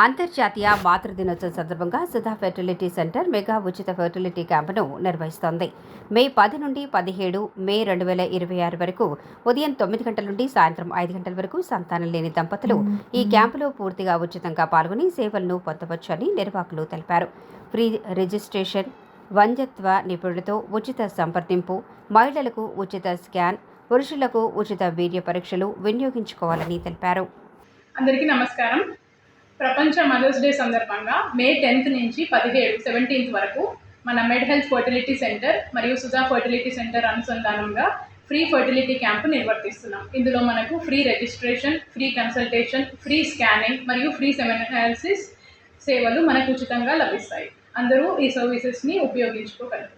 అంతర్జాతీయ మాతృ దినోత్సవం సందర్భంగా సుధా ఫెర్టిలిటీ సెంటర్ మెగా ఉచిత ఫెర్టిలిటీ క్యాంపును నిర్వహిస్తోంది. మే 10 నుండి 17 మే 2026 వరకు ఉదయం 9 గంటల నుండి సాయంత్రం 5 గంటల వరకు సంతానం లేని దంపతులు ఈ క్యాంపులో పూర్తిగా ఉచితంగా పాల్గొని సేవలను పొందవచ్చని నిర్వాహకులు తెలిపారు. ఫ్రీ రిజిస్ట్రేషన్, వంధ్యత్వ నిపుణులతో ఉచిత సంప్రదింపు, మహిళలకు ఉచిత స్కాన్, పురుషులకు ఉచిత వీర్య పరీక్షలు వినియోగించుకోవాలని తెలిపారు. అందరికీ నమస్కారం. ప్రపంచ మదర్స్ డే సందర్భంగా మే 10th నుంచి 17th వరకు మన మెడ్ హెల్త్ ఫర్టిలిటీ సెంటర్ మరియు సుధా ఫర్టిలిటీ సెంటర్ అనుసంధానంగా ఫ్రీ ఫర్టిలిటీ క్యాంపు నిర్వర్తిస్తున్నాం. ఇందులో మనకు free registration, free consultation, free scanning మరియు ఫ్రీ సెమెనాలిసిస్ సేవలు మనకు ఉచితంగా లభిస్తాయి. అందరూ ఈ సర్వీసెస్ని ఉపయోగించుకోగలరు.